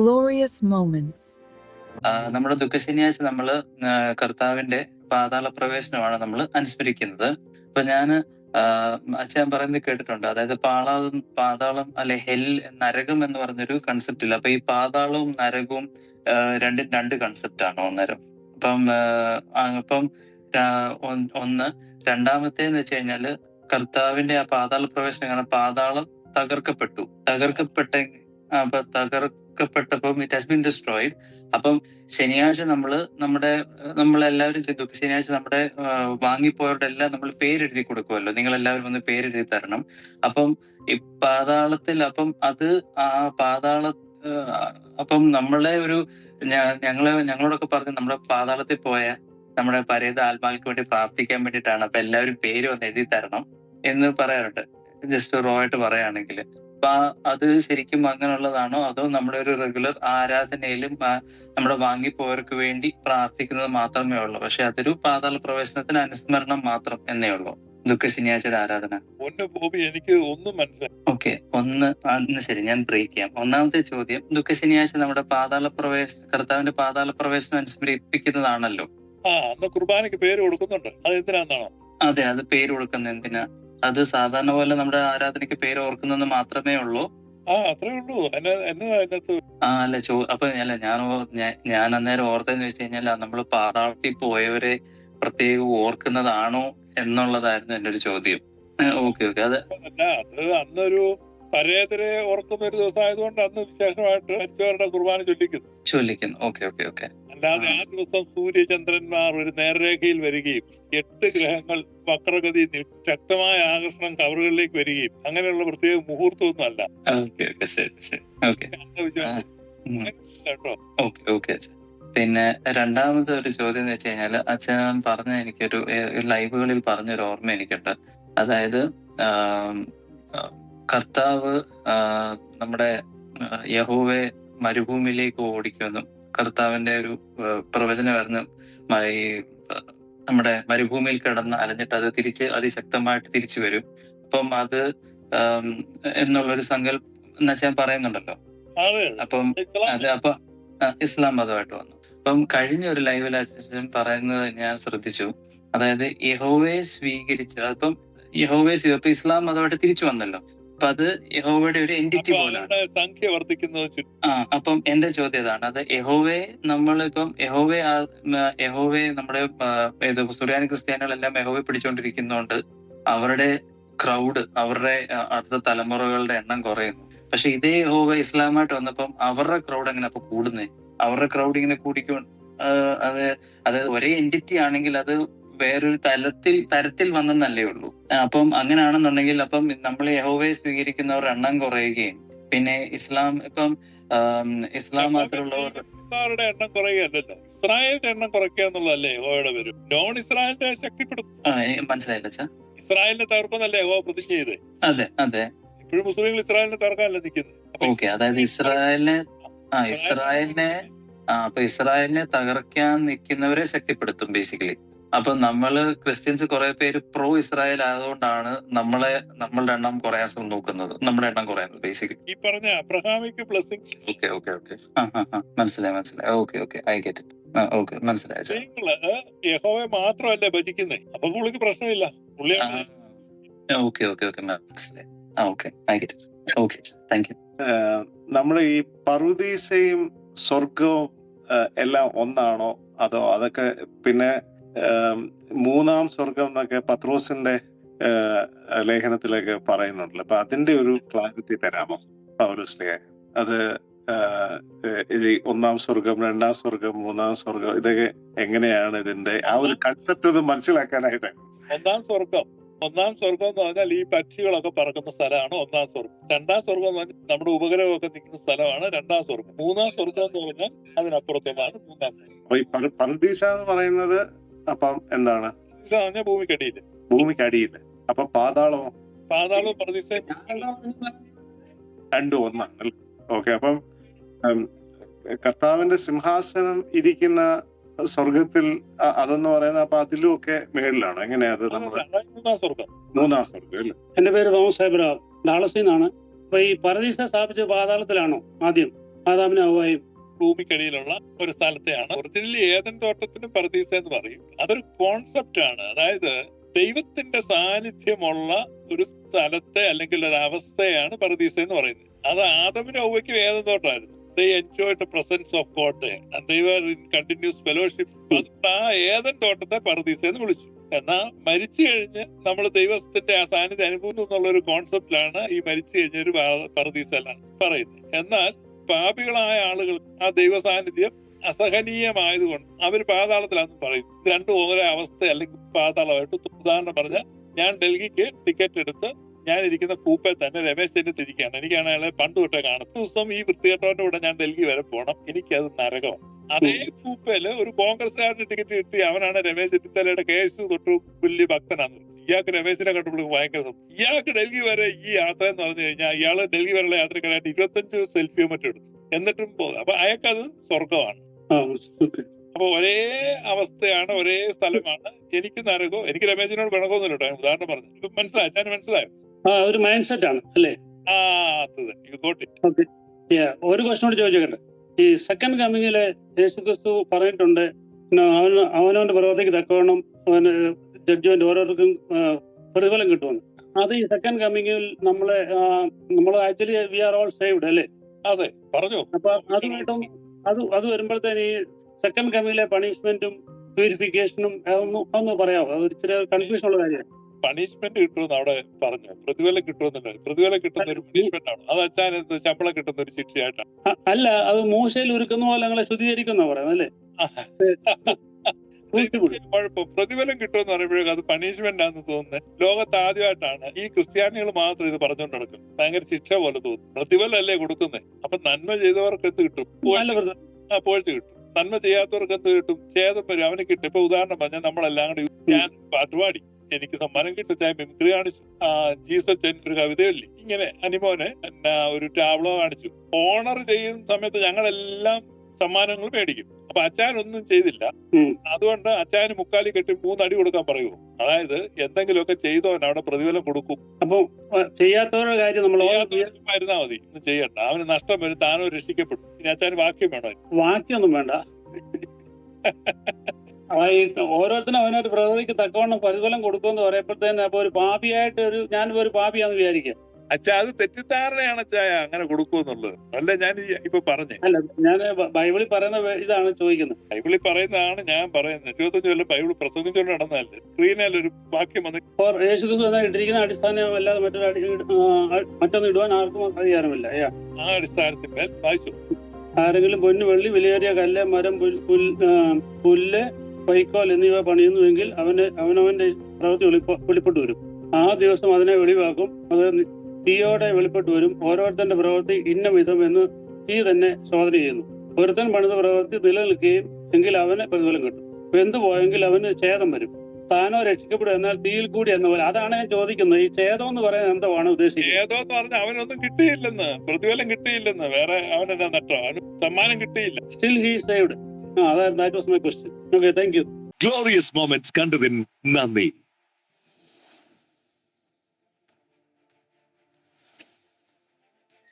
glorious moments. നമ്മുടെ ദുഃഖശനിയാഴ്ച നമ്മള് കർത്താവിന്റെ പാതാള പ്രവേശനമാണ് നമ്മൾ അനുസ്മരിക്കുന്നത്. അപ്പൊ ഞാന് അച്ഛൻ പറയുന്നത് കേട്ടിട്ടുണ്ട്. അതായത് പാതാളം അല്ലെ നരകം എന്ന് പറഞ്ഞൊരു കൺസെപ്റ്റ് ഇല്ല. അപ്പൊ ഈ പാതാളവും നരകവും രണ്ടും രണ്ട് കൺസെപ്റ്റ് ആണ് അന്നേരം. അപ്പം ഒന്ന് രണ്ടാമത്തേന്ന് വെച്ച് കഴിഞ്ഞാല് കർത്താവിന്റെ ആ പാതാള പ്രവേശനം കാരണം പാതാളം തകർക്കപ്പെട്ടപ്പം ഇറ്റ് ഹാസ് ബീൻ ഡിസ്ട്രോയിഡ്. അപ്പം ശനിയാഴ്ച നമ്മളെല്ലാവരും ശനിയാഴ്ച നമ്മുടെ വാങ്ങിപ്പോയവരുടെ എല്ലാം നമ്മൾ പേരെഴുതി കൊടുക്കുമല്ലോ. നിങ്ങൾ എല്ലാവരും ഒന്ന് പേരെഴുതി തരണം. അപ്പം ഈ പാതാളത്തിൽ അപ്പം നമ്മളെ ഞങ്ങളോടൊക്കെ പറഞ്ഞ് നമ്മുടെ പാതാളത്തിൽ പോയ നമ്മുടെ പരേത ആത്മാക്കൾക്ക് വേണ്ടി പ്രാർത്ഥിക്കാൻ വേണ്ടിയിട്ടാണ്. അപ്പൊ എല്ലാവരും പേര് വന്ന് എഴുതി തരണം എന്ന് പറയാറുണ്ട്. ജസ്റ്റ് റോ ആയിട്ട് പറയുകയാണെങ്കിൽ അപ്പൊ അത് ശരിക്കും അങ്ങനെയുള്ളതാണോ, അതോ നമ്മുടെ ഒരു റെഗുലർ ആരാധനയിലും നമ്മുടെ വാങ്ങിപ്പോയവർക്ക് വേണ്ടി പ്രാർത്ഥിക്കുന്നത് മാത്രമേ ഉള്ളൂ? പക്ഷെ അതൊരു പാതാള പ്രവേശനത്തിന് അനുസ്മരണം മാത്രം എന്നേ ഉള്ളൂ ദുഃഖശനിയാഴ്ച ആരാധന? എനിക്ക് ഒന്നും മനസ്സിലായി. ഓക്കെ, ശരി, ഞാൻ ബ്രേക്ക് ചെയ്യാം. ഒന്നാമത്തെ ചോദ്യം, ദുഃഖശനിയാഴ്ച നമ്മുടെ കർത്താവിന്റെ പാതാള പ്രവേശനം അനുസ്മരിപ്പിക്കുന്നതാണല്ലോ. കുർബാനയ്ക്ക് പേര് കൊടുക്കുന്നുണ്ട്. അത് എന്തിനാണെന്നാണോ? അതെ, അത് പേര് കൊടുക്കുന്നത് എന്തിനാ? അത് സാധാരണ പോലെ നമ്മുടെ ആരാധനയ്ക്ക് പേര് ഓർക്കുന്നത് മാത്രമേ ഉള്ളൂ? അത്രേ ഉള്ളൂ. അപ്പൊ ഞാൻ അന്നേരം ഓർത്തെന്ന് വെച്ച് കഴിഞ്ഞാൽ നമ്മൾ പാതാളത്തിൽ പോയവരെ പ്രത്യേകം ഓർക്കുന്നതാണോ എന്നുള്ളതായിരുന്നു എന്റെ ഒരു ചോദ്യം. ഓക്കെ, അത് അന്നൊരു പരേതരെ ഓർക്കുന്ന ഒരു ദിവസം ആയതുകൊണ്ട് അന്ന് വിശേഷമായിട്ട് മരിച്ചവരുടെ കുർബാന ചൊല്ലിക്കുന്നു. ഓക്കെ. അല്ലാതെ ആ ദിവസം സൂര്യചന്ദ്രന്മാർ ഒരു നേർരേഖയിൽ വരികയും 8 ഗ്രഹങ്ങൾ വക്രഗതി ശക്തമായ ആകർഷണം കവറുകളിലേക്ക് വരികയും അങ്ങനെയുള്ള പ്രത്യേക മുഹൂർത്തമൊന്നും അല്ല. കേട്ടോ. പിന്നെ രണ്ടാമത്തെ ഒരു ചോദ്യം എന്ന് വെച്ച് കഴിഞ്ഞാൽ, അച്ഛൻ പറഞ്ഞ എനിക്കൊരു ലൈവുകളിൽ പറഞ്ഞൊരു ഓർമ്മ എനിക്കുണ്ട്. അതായത് കർത്താവ് നമ്മുടെ യഹോവയെ മരുഭൂമിയിലേക്ക് ഓടിക്കുമെന്നും കർത്താവിന്റെ ഒരു പ്രവചനമായിരുന്നു ഈ നമ്മുടെ മരുഭൂമിയിൽ കിടന്ന് അലഞ്ഞിട്ട് അത് അതിശക്തമായിട്ട് തിരിച്ചു വരും. അപ്പം അത് എന്നുള്ളൊരു സങ്കല്പം ഞാൻ പറയുന്നുണ്ടല്ലോ. അപ്പം ഇസ്ലാം മതമായിട്ട് വന്നു. അപ്പം കഴിഞ്ഞ ഒരു ലൈവിൽ അച്ഛൻ പറയുന്നത് ഞാൻ ശ്രദ്ധിച്ചു. അതായത് യഹോവയെ സ്വീകരിച്ച് ഇപ്പൊ ഇസ്ലാം മതമായിട്ട് തിരിച്ചു വന്നല്ലോ. അപ്പൊ അത് യഹോവയുടെ ഒരു എൻറ്റിറ്റി പോലാണ്. സംഖ്യ വർദ്ധിക്കുന്നത്. അപ്പം എന്റെ ചോദ്യം ഇതാണ്. അത് യഹോവയെ നമ്മുടെ സുറിയാനി ക്രിസ്ത്യാനികളെല്ലാം യഹോവയെ പിടിച്ചുകൊണ്ടിരിക്കുന്നതുകൊണ്ട് അവരുടെ ക്രൗഡ്, അവരുടെ അടുത്ത തലമുറകളുടെ എണ്ണം കുറയുന്നു. പക്ഷെ ഇതേ യഹോവ ഇസ്ലാമായിട്ട് വന്നപ്പം അവരുടെ ക്രൗഡ് എങ്ങനെ അപ്പൊ കൂടുന്നേ? അവരുടെ ക്രൗഡ് ഇങ്ങനെ അത് ഒരേ എൻറ്റിറ്റി ആണെങ്കിൽ അത് വേറൊരു തരത്തിൽ വന്നെന്നല്ലേ ഉള്ളൂ. അപ്പം അങ്ങനെയാണെന്നുണ്ടെങ്കിൽ അപ്പം നമ്മൾ യഹോവയെ സ്വീകരിക്കുന്നവരുടെ എണ്ണം കുറയുകയും പിന്നെ ഇസ്ലാം മാത്രമുള്ളവരുടെ എണ്ണം കുറയുകയല്ലോ, ഇസ്രായേലിന്റെ എണ്ണം കുറയ്ക്കുക എന്നുള്ളതല്ലേ യഹോവയുടെ വരും. നോൺ ഇസ്രായേലിനെ ശക്തിപ്പെടുത്തും. മനസ്സിലായില്ല സാർ? ഇസ്രായേലിനെ തകർക്കുന്നല്ലേ യഹോവ പ്രതിജ്ഞ ചെയ്തേ? അതെ. ഇപ്പോഴും മുസ്ലിങ്ങൾ ഇസ്രായേലിനെ തകർക്കാനല്ലേ നിൽക്കുന്നത്. ഓക്കെ, അതായത് ഇസ്രായേലിനെ തകർക്കാൻ നിൽക്കുന്നവരെ ശക്തിപ്പെടുത്തും ബേസിക്കലി. അപ്പൊ നമ്മള് ക്രിസ്ത്യൻസ് കുറെ പേര് പ്രോ ഇസ്രായേൽ ആയതുകൊണ്ടാണ് നമ്മളുടെ എണ്ണം കുറയാൻ നോക്കുന്നത്, നമ്മുടെ എണ്ണം കുറയുന്നത് ബേസിക്കലി. ഈ പറഞ്ഞ അബ്രഹാമിക് ബ്ലെസ്സിംഗ്. ഓക്കെ. മനസ്സിലായി. Okay, I get it. Okay, മനസ്സിലായി. യഹോവയെ മാത്രമല്ലേ ഭജിക്കുന്നേ, അപ്പൊ പുള്ളിക്ക് പ്രശ്നമില്ല. ഓക്കെ, മനസ്സിലായി. Okay, I get it. Okay, thank you. നമ്മുടെ ഈ പറുദീസയും സ്വർഗവും എല്ലാം ഒന്നാണോ, അതോ അതൊക്കെ പിന്നെ മൂന്നാം സ്വർഗം എന്നൊക്കെ പത്രോസിന്റെ ലേഖനത്തിലൊക്കെ പറയുന്നുണ്ടല്ലോ. അപ്പൊ അതിന്റെ ഒരു ക്ലാരിറ്റി തരാമോ പൗലോസ്ലീഹ? അത് ഒന്നാം സ്വർഗം, രണ്ടാം സ്വർഗം, മൂന്നാം സ്വർഗം, ഇതൊക്കെ എങ്ങനെയാണ് ഇതിന്റെ ആ ഒരു കൺസെപ്റ്റ് ഒന്ന് മനസ്സിലാക്കാനായിട്ട്? ഒന്നാം സ്വർഗം എന്ന് പറഞ്ഞാൽ ഈ പക്ഷികളൊക്കെ പറക്കുന്ന സ്ഥലമാണ് ഒന്നാം സ്വർഗം. രണ്ടാം സ്വർഗം എന്ന് പറഞ്ഞാൽ നമ്മുടെ ഉപഗ്രഹമൊക്കെ നിൽക്കുന്ന സ്ഥലമാണ് രണ്ടാം സ്വർഗം. മൂന്നാം സ്വർഗം എന്ന് പറഞ്ഞാൽ അതിനപ്പുറത്തേക്കാണ് മൂന്നാം സ്വർഗം. അപ്പൊ ഈ പർദീസ എന്ന് പറയുന്നത് അപ്പം എന്താണ്? ഭൂമിക്കടിയില്. അപ്പൊ പാതാളവും പർദീസയും രണ്ടും ഒന്നാണ്. ഓക്കെ, അപ്പം കർത്താവിന്റെ സിംഹാസനം ഇരിക്കുന്ന സ്വർഗത്തിൽ അതെന്ന് പറയുന്നത് അപ്പൊ അതിലും ഒക്കെ മേളിലാണോ? എങ്ങനെയാ അത്? നമ്മുടെ മൂന്നാം സ്വർഗം അല്ലേ? എന്റെ പേര് തോമസ് എബ്രഹാം, ഡാളസിൽ നിന്നാണ്. അപ്പൊ ഈ പർദീസ സ്ഥാപിച്ച പാതാളത്തിലാണോ ആദ്യം? ആദാമിനും ഹവ്വായും ഭൂമിക്കടിയിലുള്ള ഒരു സ്ഥലത്തെയാണ് ഒറിജിനലി ഏദൻ തോട്ടത്തിന് പറുദീസ എന്ന് പറയും. അതൊരു കോൺസെപ്റ്റ് ആണ്. അതായത് ദൈവത്തിന്റെ സാന്നിധ്യമുള്ള ഒരു സ്ഥലത്തെ അല്ലെങ്കിൽ ഒരു അവസ്ഥയാണ് പറുദീസ എന്ന് പറയുന്നത്. അത് ആദമിനും ഹവ്വയ്ക്കും Eden തോട്ടമായിരുന്നു. They enjoyed the presence of God there and they were in continuous fellowship. അതുകൊണ്ട് ആ ഏദൻ തോട്ടത്തെ പറുദീസ എന്ന് വിളിച്ചു. എന്നാൽ മരിച്ചു കഴിഞ്ഞ് നമ്മൾ ദൈവത്തിന്റെ ആ സാന്നിധ്യം അനുഭവിക്കുന്നു എന്നുള്ള ഒരു കോൺസെപ്റ്റിലാണ് ഈ മരിച്ചു കഴിഞ്ഞ ഒരു പറുദീസ എല്ലാം പറയുന്നത്. എന്നാൽ പാപികളായ ആളുകൾ ആ ദൈവ സാന്നിധ്യം അസഹനീയമായതുകൊണ്ട് അവർ പാതാളത്തിലാണെന്ന് പറയും. ഇത് രണ്ടും ഓരോ അവസ്ഥ അല്ലെങ്കിൽ പാതാളമായിട്ട്. ഉദാഹരണം പറഞ്ഞാൽ, ഞാൻ ഡൽഹിക്ക് ടിക്കറ്റ് എടുത്ത് ഞാൻ ഇരിക്കുന്ന കൂപ്പെ തന്നെ രമേശ് ചെന്നിത്തല ഇരിക്കുകയാണ്. എനിക്കാണ് അയാളെ പണ്ട് തൊട്ടേ കാണും. ദിവസം ഈ വൃത്തികെട്ടവന്റെ കൂടെ ഞാൻ ഡൽഹി വരെ പോകണം. എനിക്കത് നരകമാണ്. അതേ കൂപ്പയില് ഒരു കോൺഗ്രസ്സുകാരന് ടിക്കറ്റ് കിട്ടി. അവനാണ് രമേശ് ചെന്നിത്തലയുടെ കേസ് തൊട്ട് വലിയ ഭക്തനാണ്. ഇയാൾക്ക് രമേശിനെ കണ്ടപ്പോൾ ഭയങ്കര ഇയാൾക്ക് ഡൽഹി വരെ ഈ യാത്ര എന്ന് പറഞ്ഞു കഴിഞ്ഞാൽ ഇയാള് ഡൽഹി വരെയുള്ള യാത്രക്കാരായിട്ട് 25 സെൽഫിയോ മറ്റും എടുത്തു. എന്നിട്ടും പോകും. അപ്പൊ അയാൾക്കത് സ്വർഗമാണ്. അപ്പൊ ഒരേ അവസ്ഥയാണ്, ഒരേ സ്ഥലമാണ്. എനിക്ക് നരകോ, എനിക്ക് രമേശിനോട് പിണക്കൊന്നുമില്ല കേട്ടോ. ഉദാഹരണം പറഞ്ഞു. ഇപ്പൊ മനസ്സിലായോ? ഞാൻ മനസ്സിലായോ? ഒരു മൈൻഡ് സെറ്റ് ആണ് അല്ലേ? ഒരു ക്വസ്റ്റൻ കൂടി ചോദിച്ചോട്ടെ. ഈ സെക്കൻഡ് കമ്മിങ്ങില് യേശുക്രിസ്തു പറഞ്ഞിട്ടുണ്ട്, അവനവന്റെ പ്രവർത്തിക്ക് തക്കവണ്ണം അവന് ജഡ്ജ്മെന്റ് ഓരോരുത്തർക്കും പ്രതിഫലം കിട്ടുമെന്ന്. അത് ഈ സെക്കൻഡ് കമ്മിങ്ങിൽ നമ്മൾ actually we are all saved അല്ലേ? അതെ, പറഞ്ഞു. അപ്പൊ അതുമായിട്ടും അത് വരുമ്പോഴത്തേന് ഈ സെക്കൻഡ് കമ്മിങ്ങിലെ പണിഷ്മെന്റും പ്യൂരിഫിക്കേഷനും അതൊന്ന് പറയാമോ? അത് ഇച്ചിരി കൺഫ്യൂഷൻ ഉള്ള കാര്യമാണ്. പണിഷ്മെന്റ് കിട്ടുമെന്ന് അവിടെ പറഞ്ഞു. പ്രതിഫലം കിട്ടുമെന്നല്ല. പ്രതിഫലം കിട്ടുന്ന ഒരു പണിഷ്മെന്റ് ആണ്. അത് അച്ഛൻ ശമ്പളം കിട്ടുന്ന ഒരു ശിക്ഷയായിട്ടാണ്. അല്ല, അത് മൂശയിൽ ഉരുക്കുന്ന പോലെ ഞങ്ങളെ ശുദ്ധീകരിക്കുന്ന പറയുന്നത് അല്ലേ? കുഴപ്പം. പ്രതിഫലം കിട്ടുമെന്ന് പറയുമ്പോഴേക്കും അത് പണിഷ്മെന്റ് ആണെന്ന് തോന്നുന്നത് ലോകത്ത് ആദ്യമായിട്ടാണ്. ഈ ക്രിസ്ത്യാനികൾ മാത്രം ഇത് പറഞ്ഞുകൊണ്ട് നടക്കും. ഭയങ്കര ശിക്ഷ പോലെ തോന്നും. പ്രതിഫലം അല്ലേ കൊടുക്കുന്നത്? അപ്പൊ നന്മ ചെയ്തവർക്ക് എന്ത് കിട്ടും? പോഴ്ച കിട്ടും. നന്മ ചെയ്യാത്തവർക്ക് എന്ത് കിട്ടും? ഛേദം വരും. അവന് കിട്ടും. ഇപ്പൊ ഉദാഹരണം പറഞ്ഞാൽ നമ്മളെല്ലാം കൂടി ഞാൻ പാട്ടുപാടി, എനിക്ക് സമ്മാനം കിട്ടിയ മിമിക്രി കാണിച്ചു. ജീസച്ചൻ ഒരു കവിതയല്ലേ ഇങ്ങനെ അനിമോനെ ഒരു ടാബ്ലോ കാണിച്ചു. ഓണർ ചെയ്യുന്ന സമയത്ത് ഞങ്ങളെല്ലാം സമ്മാനങ്ങൾ മേടിക്കും. അപ്പൊ അച്ചാനൊന്നും ചെയ്തില്ല. അതുകൊണ്ട് അച്ചാന് മുക്കാലി കെട്ടി 3 അടി കൊടുക്കാൻ പറയുമോ? അതായത് എന്തെങ്കിലുമൊക്കെ ചെയ്തവൻ അവിടെ പ്രതിഫലം കൊടുക്കും. അപ്പൊ ചെയ്യാത്തവരുടെ കാര്യം നമ്മൾ ഇരുന്നാ മതി, ഒന്നും ചെയ്യണ്ട. അവന് നഷ്ടം വരും, താനോ രക്ഷിക്കപ്പെടും. ഇനി അച്ചാന് വാക്യം വേണോ? വാക്യൊന്നും വേണ്ട. ഓരോരുത്തരും അവനൊരു പ്രകൃതിക്ക് തക്കവണ്ണം പ്രതിഫലം കൊടുക്കുമെന്ന് പറയുമ്പോഴത്തേന് അപ്പൊ ഒരു പാപിയായിട്ട് ഞാനിപ്പോ ഒരു പാപിയാന്ന് വിചാരിക്കുക. അച്ഛാ, അത് തെറ്റിദ്ധാരണയാണ് അച്ഛായ അങ്ങനെ കൊടുക്കുമെന്നുള്ളത്. അല്ല ഞാൻ ഇപ്പൊ പറഞ്ഞേ. അല്ല, ഞാൻ ബൈബിളിൽ പറയുന്ന ഇതാണ് ചോദിക്കുന്നത്. ബൈബിളിൽ പറയുന്നതാണ് ഞാൻ പറയുന്നത്. 25 കൊല്ലം ബൈബിൾ പ്രസംഗിച്ചുകൊണ്ട് നടന്നതല്ലേ. സ്ക്രീനിൽ ഒരു വാക്യം വന്ന് യേശുക്രിസ്തു ഇട്ടിരിക്കുന്ന അടിസ്ഥാനം അല്ലാതെ മറ്റൊന്നും ഇടുവാൻ ആർക്കും അധികാരമില്ല. ആ അടിസ്ഥാനത്തിന്മേൽ വായിച്ചു. ആരെങ്കിലും പൊന്നു, വെള്ളി, വിലയേറിയ കല്ല്, മരം, പുല്ല്, വൈക്കോൽ എന്നിവ പണിയുന്നുവെങ്കിൽ അവനവന്റെ പ്രവൃത്തി വെളിപ്പെട്ടു വരും. ആ ദിവസം അതിനെ വെളിവാക്കും. അത് തീയോടെ വെളിപ്പെട്ടു വരും. ഓരോരുത്തന്റെ പ്രവൃത്തി ഇന്ന വിധം എന്ന് തീ തന്നെ ശോധന ചെയ്യുന്നു. ഒരുത്തൻ പണിത പ്രവൃത്തി നിലനിൽക്കുകയും എങ്കിൽ അവന് പ്രതിഫലം കിട്ടും. വെന്തുപോയെങ്കിൽ അവന് ഛേദം വരും. താനോ രക്ഷിക്കപ്പെടും, എന്നാൽ തീയിൽ കൂടി എന്ന പോലെ. അതാണ് ഞാൻ ചോദിക്കുന്നത്. ഈ ഛേദം എന്ന് പറയുന്നത് എന്താണ് ഉദ്ദേശിക്കുന്നത്? ഛേദം എന്ന് പറഞ്ഞാൽ അവനൊന്നും കിട്ടിയില്ലെന്ന്, പ്രതിഫലം കിട്ടിയില്ലെന്ന്. വേറെ അവനെന്താ നട്ടോ? അവന് സമ്മാനം കിട്ടിയില്ല. Still he saved. That was my question. Okay, thank you. Glorious moments കണ്ടതിന് നന്ദി.